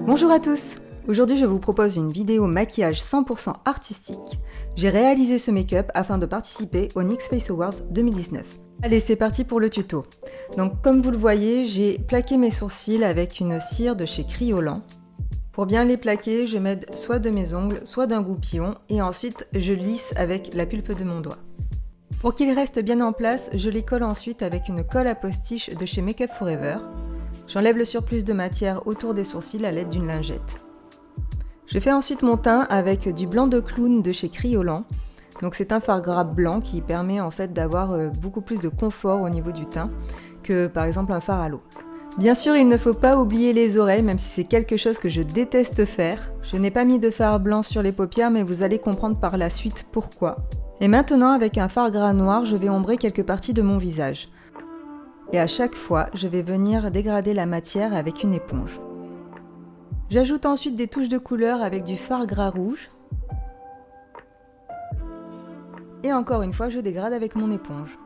Bonjour à tous! Aujourd'hui je vous propose une vidéo maquillage 100% artistique. J'ai réalisé ce make-up afin de participer au NYX Face Awards 2019. Allez, c'est parti pour le tuto. Donc comme vous le voyez, j'ai plaqué mes sourcils avec une cire de chez Kryolan. Pour bien les plaquer, je m'aide soit de mes ongles, soit d'un goupillon et ensuite je lisse avec la pulpe de mon doigt. Pour qu'ils restent bien en place, je les colle ensuite avec une colle à postiche de chez Make Up For Ever. J'enlève le surplus de matière autour des sourcils à l'aide d'une lingette. Je fais ensuite mon teint avec du blanc de clown de chez Kryolan. Donc c'est un fard gras blanc qui permet en fait d'avoir beaucoup plus de confort au niveau du teint que par exemple un fard à l'eau. Bien sûr, il ne faut pas oublier les oreilles, même si c'est quelque chose que je déteste faire. Je n'ai pas mis de fard blanc sur les paupières, mais vous allez comprendre par la suite pourquoi. Et maintenant, avec un fard gras noir, je vais ombrer quelques parties de mon visage. Et à chaque fois, je vais venir dégrader la matière avec une éponge. J'ajoute ensuite des touches de couleur avec du fard gras rouge. Et encore une fois, je dégrade avec mon éponge.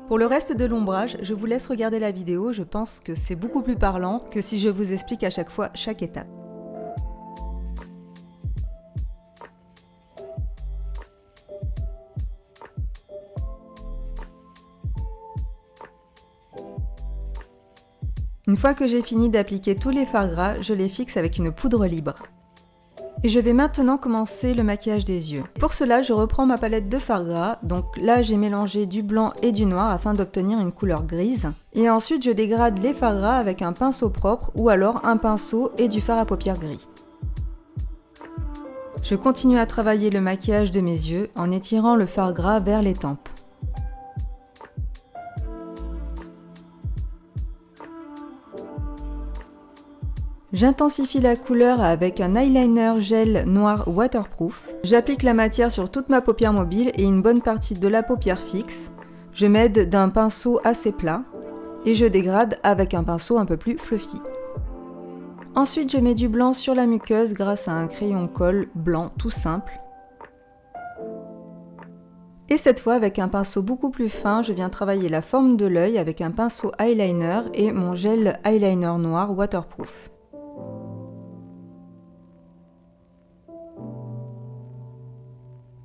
Pour le reste de l'ombrage, je vous laisse regarder la vidéo, je pense que c'est beaucoup plus parlant que si je vous explique à chaque fois chaque étape. Une fois que j'ai fini d'appliquer tous les fards gras, je les fixe avec une poudre libre. Et je vais maintenant commencer le maquillage des yeux. Pour cela, je reprends ma palette de fards gras. Donc là, j'ai mélangé du blanc et du noir afin d'obtenir une couleur grise. Et ensuite, je dégrade les fards gras avec un pinceau propre ou alors un pinceau et du fard à paupières gris. Je continue à travailler le maquillage de mes yeux en étirant le fard gras vers les tempes. J'intensifie la couleur avec un eyeliner gel noir waterproof. J'applique la matière sur toute ma paupière mobile et une bonne partie de la paupière fixe. Je m'aide d'un pinceau assez plat et je dégrade avec un pinceau un peu plus fluffy. Ensuite, je mets du blanc sur la muqueuse grâce à un crayon colle blanc tout simple. Et cette fois, avec un pinceau beaucoup plus fin, je viens travailler la forme de l'œil avec un pinceau eyeliner et mon gel eyeliner noir waterproof.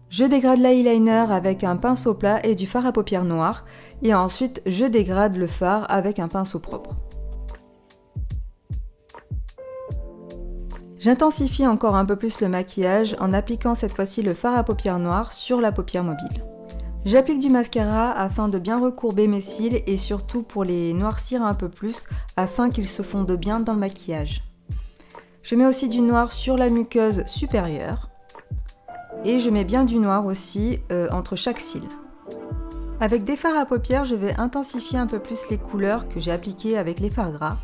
Je dégrade l'eyeliner avec un pinceau plat et du fard à paupières noir et ensuite je dégrade le fard avec un pinceau propre. J'intensifie encore un peu plus le maquillage en appliquant cette fois-ci le fard à paupières noir sur la paupière mobile. J'applique du mascara afin de bien recourber mes cils et surtout pour les noircir un peu plus afin qu'ils se fondent bien dans le maquillage. Je mets aussi du noir sur la muqueuse supérieure. Et je mets bien du noir aussi entre chaque cil. Avec des fards à paupières, je vais intensifier un peu plus les couleurs que j'ai appliquées avec les fards gras.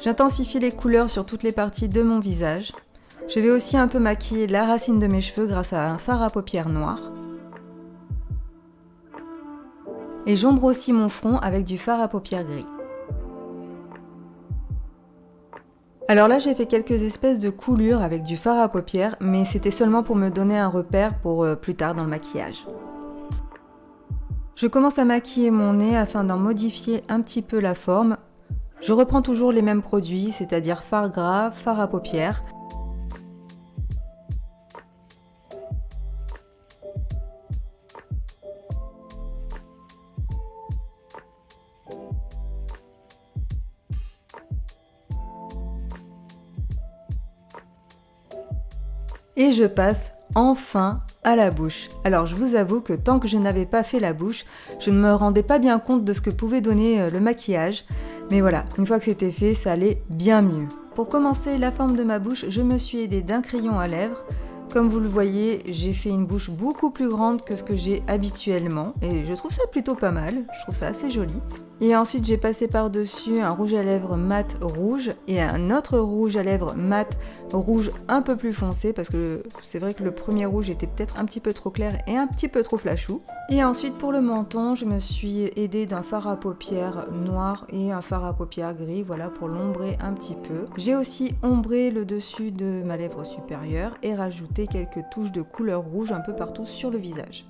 J'intensifie les couleurs sur toutes les parties de mon visage. Je vais aussi un peu maquiller la racine de mes cheveux grâce à un fard à paupières noir. Et j'ombre aussi mon front avec du fard à paupières gris. Alors là, j'ai fait quelques espèces de coulures avec du fard à paupières, mais c'était seulement pour me donner un repère pour plus tard dans le maquillage. Je commence à maquiller mon nez afin d'en modifier un petit peu la forme. Je reprends toujours les mêmes produits, c'est-à-dire fard gras, fard à paupières. Et je passe enfin à la bouche. Alors je vous avoue que tant que je n'avais pas fait la bouche, je ne me rendais pas bien compte de ce que pouvait donner le maquillage. Mais voilà, une fois que c'était fait, ça allait bien mieux. Pour commencer la forme de ma bouche, je me suis aidée d'un crayon à lèvres. Comme vous le voyez, j'ai fait une bouche beaucoup plus grande que ce que j'ai habituellement et je trouve ça plutôt pas mal, je trouve ça assez joli. Et ensuite j'ai passé par-dessus un rouge à lèvres mat rouge et un autre rouge à lèvres mat rouge un peu plus foncé parce que c'est vrai que le premier rouge était peut-être un petit peu trop clair et un petit peu trop flashou. Et ensuite pour le menton, je me suis aidée d'un fard à paupières noir et un fard à paupières gris, voilà, pour l'ombrer un petit peu. J'ai aussi ombré le dessus de ma lèvre supérieure et rajouté quelques touches de couleur rouge un peu partout sur le visage.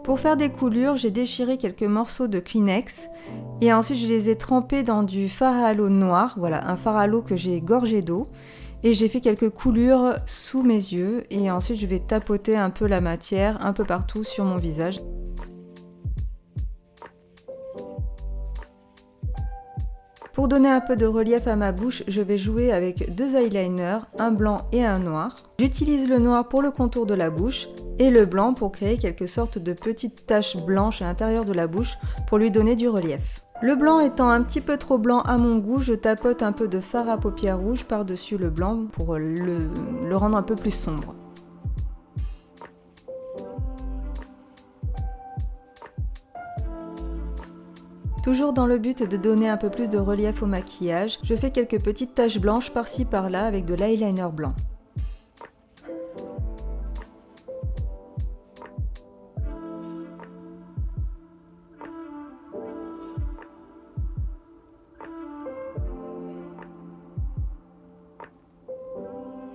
Pour faire des coulures, j'ai déchiré quelques morceaux de Kleenex et ensuite je les ai trempés dans du fard à halo noir, voilà, un fard à halo que j'ai gorgé d'eau. Et j'ai fait quelques coulures sous mes yeux et ensuite je vais tapoter un peu la matière un peu partout sur mon visage. Pour donner un peu de relief à ma bouche, je vais jouer avec deux eyeliners, un blanc et un noir. J'utilise le noir pour le contour de la bouche et le blanc pour créer quelque sorte de petites taches blanches à l'intérieur de la bouche pour lui donner du relief. Le blanc étant un petit peu trop blanc à mon goût, je tapote un peu de fard à paupières rouge par-dessus le blanc pour le rendre un peu plus sombre. Toujours dans le but de donner un peu plus de relief au maquillage, je fais quelques petites taches blanches par-ci par-là avec de l'eyeliner blanc.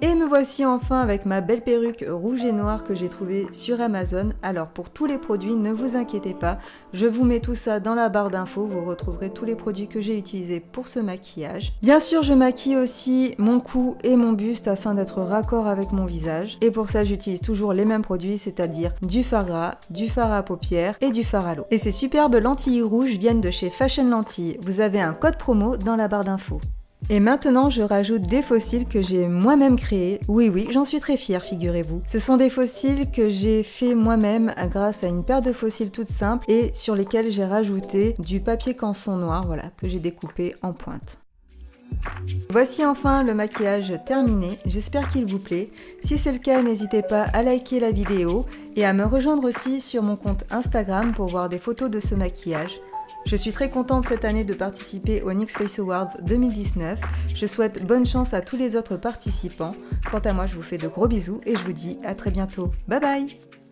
Et me voici enfin avec ma belle perruque rouge et noire que j'ai trouvée sur Amazon. Alors pour tous les produits, ne vous inquiétez pas, je vous mets tout ça dans la barre d'infos, vous retrouverez tous les produits que j'ai utilisés pour ce maquillage. Bien sûr, je maquille aussi mon cou et mon buste afin d'être raccord avec mon visage. Et pour ça, j'utilise toujours les mêmes produits, c'est-à-dire du fard gras, du fard à paupières et du fard à l'eau. Et ces superbes lentilles rouges viennent de chez Fashion Lentilles. Vous avez un code promo dans la barre d'infos. Et maintenant, je rajoute des faux cils que j'ai moi-même créés. Oui, j'en suis très fière, figurez-vous. Ce sont des faux cils que j'ai fait moi-même grâce à une paire de faux cils toute simple et sur lesquels j'ai rajouté du papier canson noir, voilà, que j'ai découpé en pointe. Voici enfin le maquillage terminé, j'espère qu'il vous plaît. Si c'est le cas, n'hésitez pas à liker la vidéo et à me rejoindre aussi sur mon compte Instagram pour voir des photos de ce maquillage. Je suis très contente cette année de participer au NYX Face Awards 2019. Je souhaite bonne chance à tous les autres participants. Quant à moi, je vous fais de gros bisous et je vous dis à très bientôt. Bye bye!